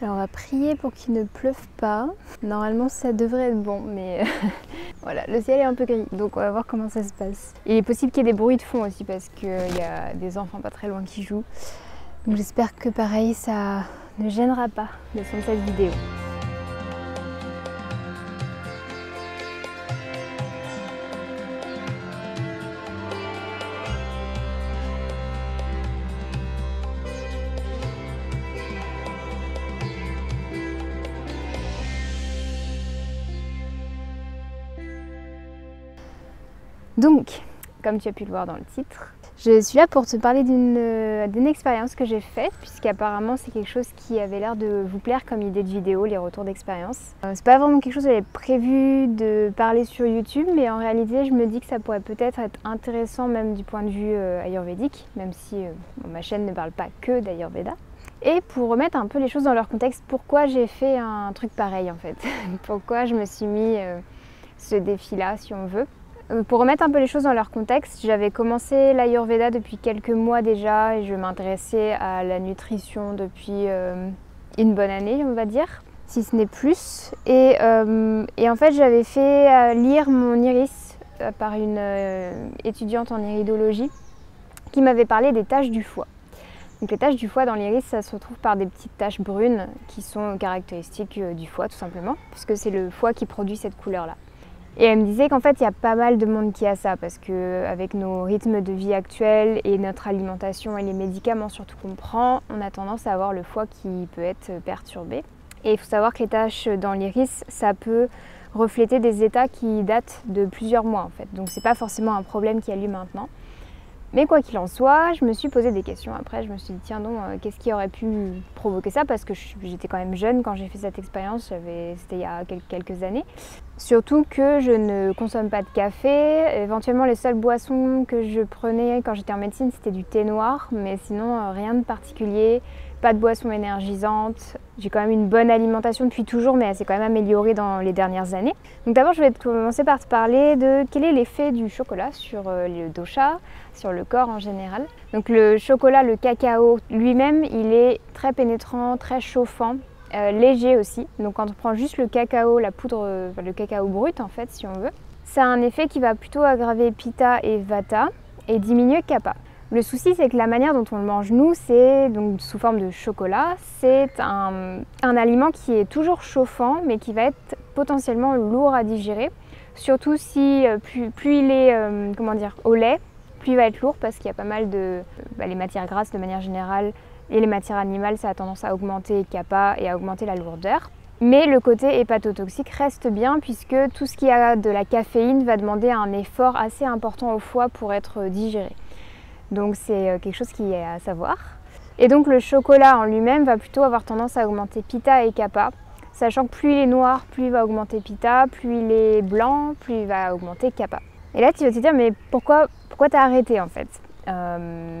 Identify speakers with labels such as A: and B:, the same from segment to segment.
A: Alors on va prier pour qu'il ne pleuve pas. Normalement ça devrait être bon, mais voilà, le ciel est un peu gris, donc on va voir comment ça se passe. Il est possible qu'il y ait des bruits de fond aussi parce qu'il y a des enfants pas très loin qui jouent. Donc j'espère que pareil ça ne gênera pas le son de cette vidéo. Donc, comme tu as pu le voir dans le titre, je suis là pour te parler d'une expérience que j'ai faite, puisqu'apparemment c'est quelque chose qui avait l'air de vous plaire comme idée de vidéo, les retours d'expérience. C'est pas vraiment quelque chose que j'avais prévu de parler sur YouTube, mais en réalité je me dis que ça pourrait peut-être être intéressant même du point de vue ayurvédique, même si ma chaîne ne parle pas que d'Ayurveda. Et pour remettre un peu les choses dans leur contexte, pourquoi j'ai fait un truc pareil en fait, pourquoi je me suis mis ce défi-là si on veut. Pour remettre un peu les choses dans leur contexte, j'avais commencé l'Ayurveda depuis quelques mois déjà et je m'intéressais à la nutrition depuis une bonne année, on va dire, si ce n'est plus. Et en fait, j'avais fait lire mon iris par une étudiante en iridologie qui m'avait parlé des taches du foie. Donc les taches du foie dans l'iris, ça se retrouve par des petites taches brunes qui sont caractéristiques du foie tout simplement, puisque c'est le foie qui produit cette couleur-là. Et elle me disait qu'en fait, il y a pas mal de monde qui a ça parce qu'avec nos rythmes de vie actuels et notre alimentation et les médicaments surtout qu'on prend, on a tendance à avoir le foie qui peut être perturbé. Et il faut savoir que les taches dans l'iris, ça peut refléter des états qui datent de plusieurs mois en fait. Donc c'est pas forcément un problème qui a lieu maintenant. Mais quoi qu'il en soit, je me suis posé des questions. Après, je me suis dit, tiens donc, qu'est-ce qui aurait pu provoquer ça? Parce que j'étais quand même jeune quand j'ai fait cette expérience, c'était il y a quelques années. Surtout que je ne consomme pas de café. Éventuellement, les seules boissons que je prenais quand j'étais en médecine, c'était du thé noir. Mais sinon, rien de particulier. Pas de boissons énergisantes. J'ai quand même une bonne alimentation depuis toujours, mais elle s'est quand même améliorée dans les dernières années. Donc d'abord, je vais commencer par te parler de quel est l'effet du chocolat sur le dosha, sur le corps en général. Donc le chocolat, le cacao lui-même, il est très pénétrant, très chauffant, léger aussi. Donc quand on prend juste le cacao, la poudre, le cacao brut en fait, si on veut, ça a un effet qui va plutôt aggraver pitta et vata et diminuer kapha. Le souci, c'est que la manière dont on le mange, nous, c'est donc sous forme de chocolat. C'est un aliment qui est toujours chauffant, mais qui va être potentiellement lourd à digérer. Surtout si plus il est au lait, plus il va être lourd parce qu'il y a pas mal de les matières grasses de manière générale et les matières animales, ça a tendance à augmenter kapha et à augmenter la lourdeur. Mais le côté hépatotoxique reste bien puisque tout ce qui a de la caféine va demander un effort assez important au foie pour être digéré. Donc c'est quelque chose qui est à savoir. Et donc le chocolat en lui-même va plutôt avoir tendance à augmenter pitta et kapha, sachant que plus il est noir, plus il va augmenter pitta, plus il est blanc, plus il va augmenter kapha. Et là tu vas te dire mais pourquoi t'as arrêté en fait?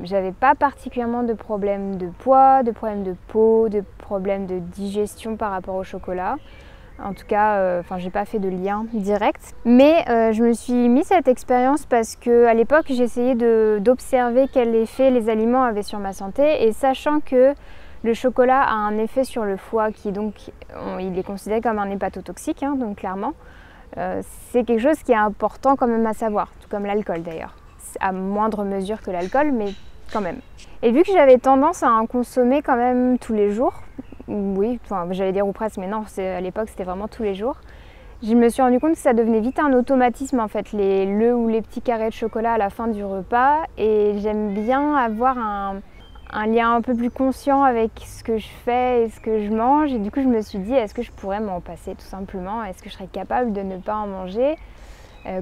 A: J'avais pas particulièrement de problème de poids, de problème de peau, de problème de digestion par rapport au chocolat. En tout cas, j'ai pas fait de lien direct. Mais je me suis mis cette expérience parce qu'à l'époque, j'essayais d'observer quel effet les aliments avaient sur ma santé. Et sachant que le chocolat a un effet sur le foie qui donc, il est considéré comme un hépatotoxique, hein, donc clairement, c'est quelque chose qui est important quand même à savoir, tout comme l'alcool d'ailleurs. À moindre mesure que l'alcool, mais quand même. Et vu que j'avais tendance à en consommer quand même tous les jours, oui, j'allais dire ou presque, mais non, à l'époque c'était vraiment tous les jours. Je me suis rendu compte que ça devenait vite un automatisme en fait, le ou les petits carrés de chocolat à la fin du repas. Et j'aime bien avoir un lien un peu plus conscient avec ce que je fais et ce que je mange. Et du coup je me suis dit, est-ce que je pourrais m'en passer tout simplement? Est-ce que je serais capable de ne pas en manger?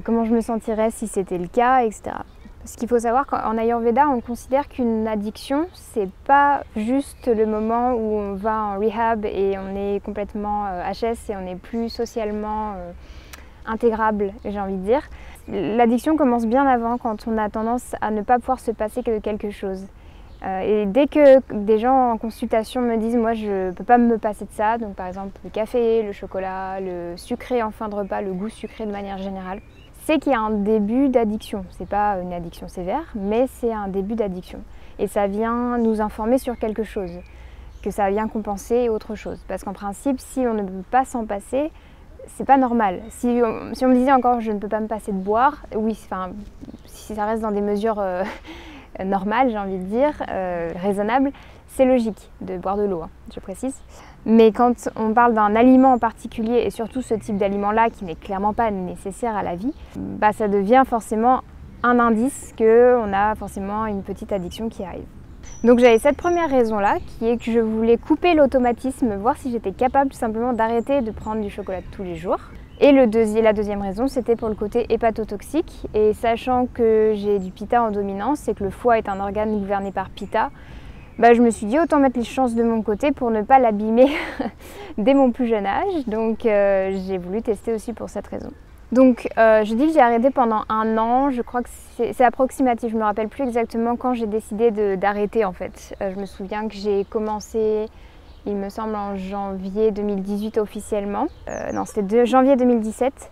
A: Comment je me sentirais si c'était le cas, etc. Ce qu'il faut savoir qu'en Ayurveda, on considère qu'une addiction, c'est pas juste le moment où on va en rehab et on est complètement HS et on n'est plus socialement intégrable, j'ai envie de dire. L'addiction commence bien avant, quand on a tendance à ne pas pouvoir se passer que de quelque chose. Et dès que des gens en consultation me disent « moi je peux pas me passer de ça », donc par exemple le café, le chocolat, le sucré en fin de repas, le goût sucré de manière générale, c'est qu'il y a un début d'addiction. C'est pas une addiction sévère, mais c'est un début d'addiction. Et ça vient nous informer sur quelque chose. que ça vient compenser autre chose. Parce qu'en principe, si on ne peut pas s'en passer, c'est pas normal. Si on me disait encore je ne peux pas me passer de boire, oui, enfin, si ça reste dans des mesures normales, j'ai envie de dire, raisonnables, c'est logique de boire de l'eau, hein, je précise. Mais quand on parle d'un aliment en particulier, et surtout ce type d'aliment-là qui n'est clairement pas nécessaire à la vie, bah, ça devient forcément un indice qu'on a forcément une petite addiction qui arrive. Donc j'avais cette première raison-là, qui est que je voulais couper l'automatisme, voir si j'étais capable tout simplement d'arrêter de prendre du chocolat tous les jours. Et la deuxième raison, c'était pour le côté hépatotoxique. Et sachant que j'ai du pitta en dominance et que le foie est un organe gouverné par pitta, bah, je me suis dit autant mettre les chances de mon côté pour ne pas l'abîmer dès mon plus jeune âge. Donc j'ai voulu tester aussi pour cette raison. Donc je dis que j'ai arrêté pendant 1 an, je crois que c'est approximatif, je ne me rappelle plus exactement quand j'ai décidé d'arrêter en fait. Je me souviens que j'ai commencé, il me semble, en janvier 2018 officiellement. Non, c'était janvier 2017.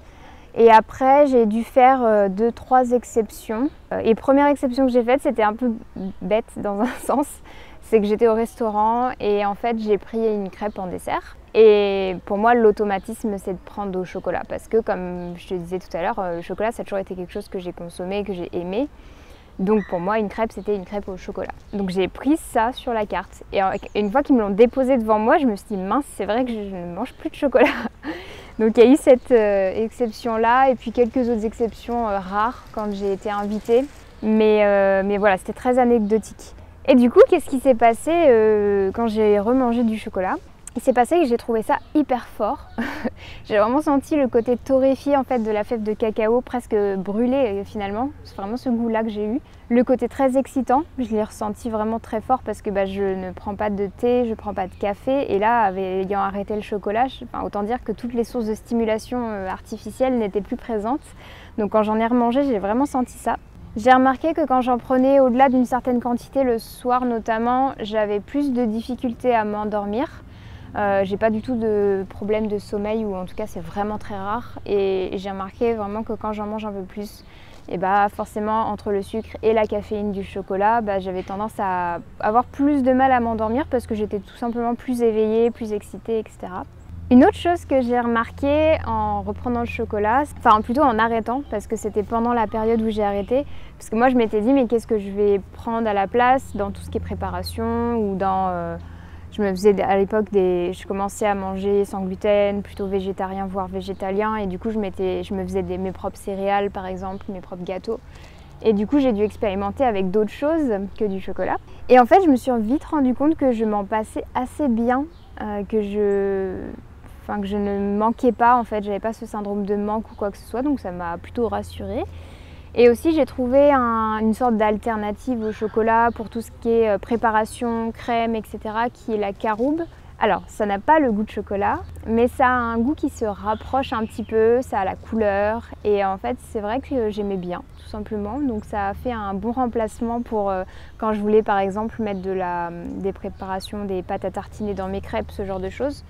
A: Et après, j'ai dû faire 2-3 exceptions. Et première exception que j'ai faite, c'était un peu bête dans un sens. C'est que j'étais au restaurant et en fait, j'ai pris une crêpe en dessert. Et pour moi, l'automatisme, c'est de prendre au chocolat. Parce que, comme je te disais tout à l'heure, le chocolat, ça a toujours été quelque chose que j'ai consommé, que j'ai aimé. Donc pour moi, une crêpe, c'était une crêpe au chocolat. Donc j'ai pris ça sur la carte. Et une fois qu'ils me l'ont déposé devant moi, je me suis dit, mince, c'est vrai que je ne mange plus de chocolat. Donc il y a eu cette exception-là et puis quelques autres exceptions rares quand j'ai été invitée. Mais voilà, c'était très anecdotique. Et du coup, qu'est-ce qui s'est passé quand j'ai remangé du chocolat? Il s'est passé que j'ai trouvé ça hyper fort. J'ai vraiment senti le côté torréfié en fait de la fève de cacao, presque brûlé finalement. C'est vraiment ce goût-là que j'ai eu. Le côté très excitant, je l'ai ressenti vraiment très fort parce que je ne prends pas de thé, je ne prends pas de café. Et là, ayant arrêté le chocolat, autant dire que toutes les sources de stimulation artificielle n'étaient plus présentes. Donc quand j'en ai remangé, j'ai vraiment senti ça. J'ai remarqué que quand j'en prenais au-delà d'une certaine quantité, le soir notamment, j'avais plus de difficultés à m'endormir. J'ai pas du tout de problème de sommeil, ou en tout cas c'est vraiment très rare. Et j'ai remarqué vraiment que quand j'en mange un peu plus, et forcément entre le sucre et la caféine du chocolat, j'avais tendance à avoir plus de mal à m'endormir parce que j'étais tout simplement plus éveillée, plus excitée, etc. Une autre chose que j'ai remarqué en reprenant le chocolat, enfin plutôt en arrêtant, parce que c'était pendant la période où j'ai arrêté, parce que moi je m'étais dit mais qu'est-ce que je vais prendre à la place dans tout ce qui est préparation ou dans... Je me faisais à l'époque je commençais à manger sans gluten, plutôt végétarien voire végétalien, et du coup je me faisais mes propres céréales par exemple, mes propres gâteaux. Et du coup j'ai dû expérimenter avec d'autres choses que du chocolat. Et en fait je me suis vite rendu compte que je m'en passais assez bien, que je ne manquais pas en fait, j'avais pas ce syndrome de manque ou quoi que ce soit, donc ça m'a plutôt rassurée. Et aussi j'ai trouvé une sorte d'alternative au chocolat pour tout ce qui est préparation, crème, etc. qui est la caroube. Alors ça n'a pas le goût de chocolat, mais ça a un goût qui se rapproche un petit peu, ça a la couleur. Et en fait c'est vrai que j'aimais bien tout simplement. Donc ça a fait un bon remplacement pour quand je voulais par exemple mettre des préparations, des pâtes à tartiner dans mes crêpes, ce genre de choses.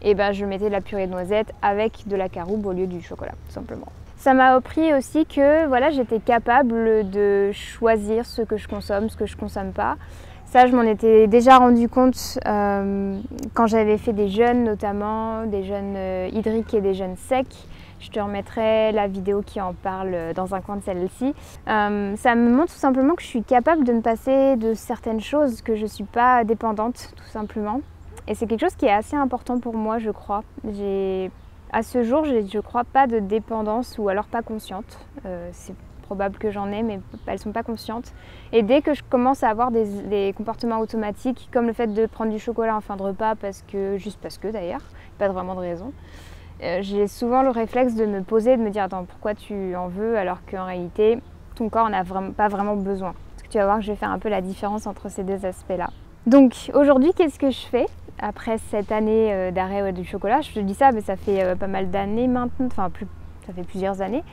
A: Et je mettais de la purée de noisettes avec de la caroube au lieu du chocolat tout simplement. Ça m'a appris aussi que voilà, j'étais capable de choisir ce que je consomme, ce que je ne consomme pas. Ça, je m'en étais déjà rendu compte quand j'avais fait des jeûnes, notamment des jeûnes hydriques et des jeûnes secs. Je te remettrai la vidéo qui en parle dans un coin de celle-ci. Ça me montre tout simplement que je suis capable de me passer de certaines choses, que je ne suis pas dépendante tout simplement. Et c'est quelque chose qui est assez important pour moi, je crois. À ce jour, je ne crois pas de dépendance, ou alors pas consciente. C'est probable que j'en ai, mais elles ne sont pas conscientes. Et dès que je commence à avoir des comportements automatiques, comme le fait de prendre du chocolat en fin de repas, juste parce que d'ailleurs, pas vraiment de raison, j'ai souvent le réflexe de me poser, de me dire attends, pourquoi tu en veux alors qu'en réalité, ton corps n'a pas vraiment besoin. Parce que tu vas voir que je vais faire un peu la différence entre ces deux aspects-là. Donc aujourd'hui, qu'est-ce que je fais ? Après cette année d'arrêt du chocolat, je te dis ça, mais ça fait pas mal d'années maintenant, ça fait plusieurs années.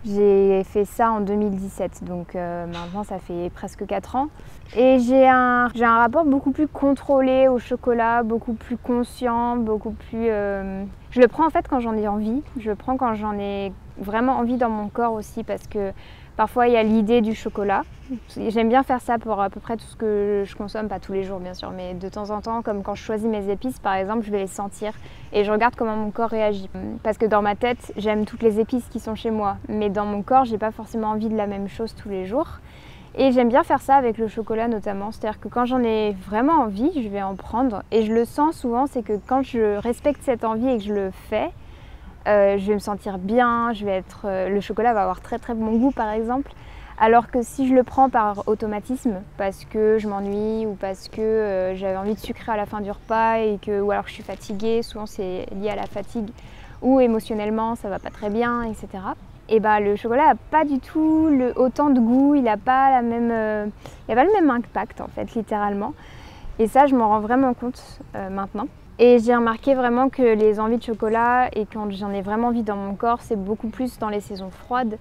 A: J'ai fait ça en 2017, donc maintenant ça fait presque 4 ans. Et j'ai un rapport beaucoup plus contrôlé au chocolat, beaucoup plus conscient, beaucoup plus... Je le prends en fait quand j'en ai envie, je le prends quand j'en ai vraiment envie dans mon corps aussi, parce que Parfois, il y a l'idée du chocolat. J'aime bien faire ça pour à peu près tout ce que je consomme, pas tous les jours bien sûr, mais de temps en temps, comme quand je choisis mes épices par exemple, je vais les sentir et je regarde comment mon corps réagit. Parce que dans ma tête, j'aime toutes les épices qui sont chez moi, mais dans mon corps, j'ai pas forcément envie de la même chose tous les jours. Et j'aime bien faire ça avec le chocolat notamment, c'est-à-dire que quand j'en ai vraiment envie, je vais en prendre. Et je le sens souvent, c'est que quand je respecte cette envie et que je le fais, je vais me sentir bien, le chocolat va avoir très très bon goût par exemple. Alors que si je le prends par automatisme, parce que je m'ennuie ou parce que j'avais envie de sucrer à la fin du repas ou alors que je suis fatiguée, souvent c'est lié à la fatigue, ou émotionnellement ça va pas très bien, etc. Et bah le chocolat n'a pas du tout autant de goût, il n'a pas le même impact en fait, littéralement. Et ça, je m'en rends vraiment compte maintenant. Et j'ai remarqué vraiment que les envies de chocolat, et quand j'en ai vraiment envie dans mon corps, c'est beaucoup plus dans les saisons froides.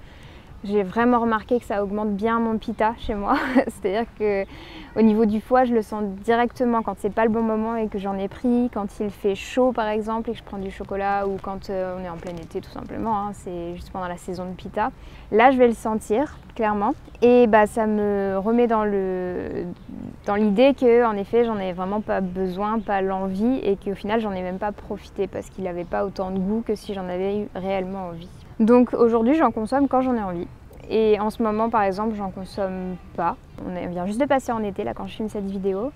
A: J'ai vraiment remarqué que ça augmente bien mon pitta chez moi. C'est-à-dire qu'au niveau du foie, je le sens directement quand c'est pas le bon moment et que j'en ai pris, quand il fait chaud par exemple et que je prends du chocolat, ou quand on est en plein été tout simplement, hein, c'est juste pendant la saison de pitta. Là, je vais le sentir clairement et bah, ça me remet dans l'idée que en effet, j'en ai vraiment pas besoin, pas l'envie, et qu'au final, j'en ai même pas profité parce qu'il n'avait pas autant de goût que si j'en avais eu réellement envie. Donc aujourd'hui, j'en consomme quand j'en ai envie. Et en ce moment, par exemple, j'en consomme pas. On vient juste de passer en été, là, quand je filme cette vidéo.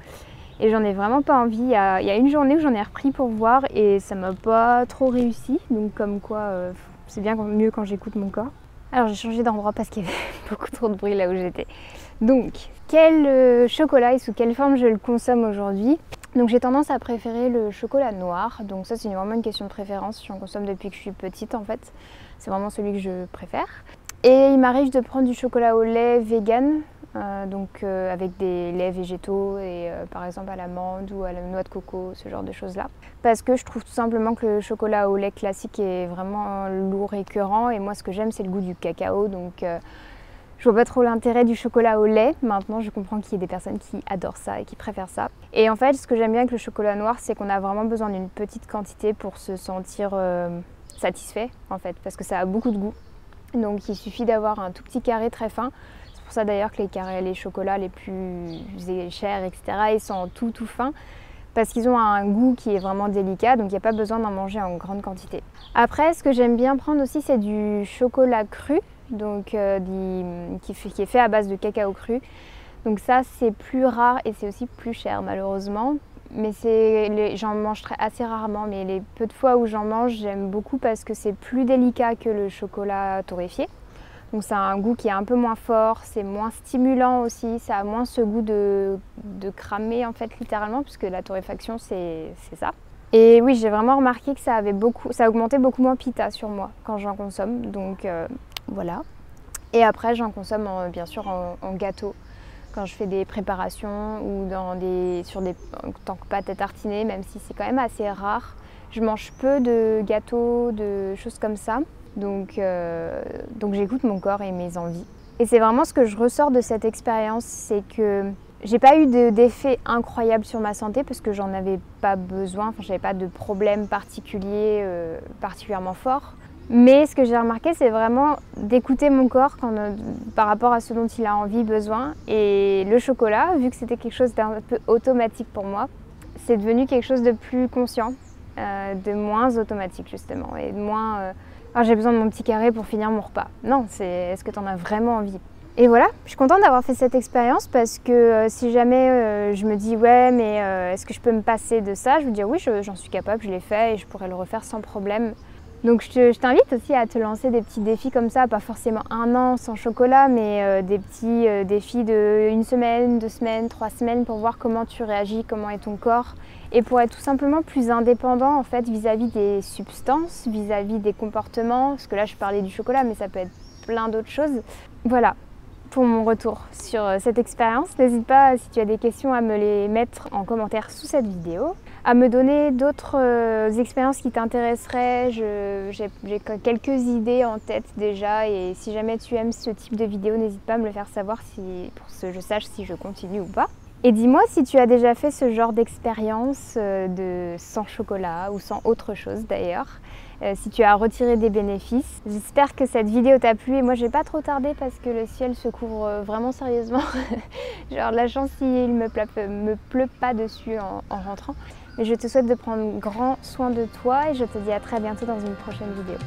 A: Et j'en ai vraiment pas envie. Il y a une journée où j'en ai repris pour voir et ça m'a pas trop réussi. Donc comme quoi, c'est bien mieux quand j'écoute mon corps. Alors j'ai changé d'endroit parce qu'il y avait beaucoup trop de bruit là où j'étais. Donc, quel chocolat et sous quelle forme je le consomme aujourd'hui? Donc j'ai tendance à préférer le chocolat noir. Donc ça, c'est vraiment une question de préférence. J'en consomme depuis que je suis petite en fait. C'est vraiment celui que je préfère. Et il m'arrive de prendre du chocolat au lait vegan, avec des laits végétaux et par exemple à l'amande ou à la noix de coco, ce genre de choses-là. Parce que je trouve tout simplement que le chocolat au lait classique est vraiment lourd et écœurant, et moi ce que j'aime c'est le goût du cacao, donc je vois pas trop l'intérêt du chocolat au lait. Maintenant je comprends qu'il y ait des personnes qui adorent ça et qui préfèrent ça. Et en fait ce que j'aime bien avec le chocolat noir, c'est qu'on a vraiment besoin d'une petite quantité pour se sentir satisfait en fait, parce que ça a beaucoup de goût. Donc il suffit d'avoir un tout petit carré très fin. C'est pour ça d'ailleurs que les chocolats les plus chers, etc., ils sont tout fins, parce qu'ils ont un goût qui est vraiment délicat, donc il n'y a pas besoin d'en manger en grande quantité. Après, ce que j'aime bien prendre aussi, c'est du chocolat cru, donc qui est fait à base de cacao cru. Donc ça, c'est plus rare et c'est aussi plus cher malheureusement. Mais j'en mange assez rarement, mais les peu de fois où j'en mange, j'aime beaucoup parce que c'est plus délicat que le chocolat torréfié. Donc ça a un goût qui est un peu moins fort, c'est moins stimulant aussi, ça a moins ce goût de cramer en fait littéralement, puisque la torréfaction c'est ça. Et oui, j'ai vraiment remarqué que ça augmentait beaucoup moins pitta sur moi quand j'en consomme, donc voilà. Et après j'en consomme bien sûr en gâteau. Quand je fais des préparations ou en tant que pâte à tartiner, même si c'est quand même assez rare. Je mange peu de gâteaux, de choses comme ça. Donc j'écoute mon corps et mes envies. Et c'est vraiment ce que je ressors de cette expérience, c'est que j'ai pas eu d'effet incroyable sur ma santé parce que j'en avais pas besoin, j'avais pas de problème particulier particulièrement fort. Mais ce que j'ai remarqué, c'est vraiment d'écouter mon corps par rapport à ce dont il a envie, besoin. Et le chocolat, vu que c'était quelque chose d'un peu automatique pour moi, c'est devenu quelque chose de plus conscient, de moins automatique justement, et de moins j'ai besoin de mon petit carré pour finir mon repas. Non, c'est est-ce que tu en as vraiment envie? Et voilà, je suis contente d'avoir fait cette expérience parce que si jamais je me dis ouais mais est-ce que je peux me passer de ça, je veux dire oui, j'en suis capable, je l'ai fait et je pourrais le refaire sans problème. Donc je t'invite aussi à te lancer des petits défis comme ça, pas forcément 1 an sans chocolat, mais des petits défis de 1 semaine, 2 semaines, 3 semaines pour voir comment tu réagis, comment est ton corps, et pour être tout simplement plus indépendant en fait vis-à-vis des substances, vis-à-vis des comportements, parce que là je parlais du chocolat mais ça peut être plein d'autres choses. Voilà pour mon retour sur cette expérience. N'hésite pas, si tu as des questions, à me les mettre en commentaire sous cette vidéo, à me donner d'autres expériences qui t'intéresseraient. J'ai quelques idées en tête déjà, et si jamais tu aimes ce type de vidéo, n'hésite pas à me le faire savoir pour que je sache si je continue ou pas. Et dis-moi si tu as déjà fait ce genre d'expérience sans chocolat ou sans autre chose d'ailleurs, si tu as retiré des bénéfices. J'espère que cette vidéo t'a plu et moi je vais pas trop tarder parce que le ciel se couvre vraiment sérieusement. Genre la chance s'il me pleut pas dessus en rentrant. Mais je te souhaite de prendre grand soin de toi et je te dis à très bientôt dans une prochaine vidéo.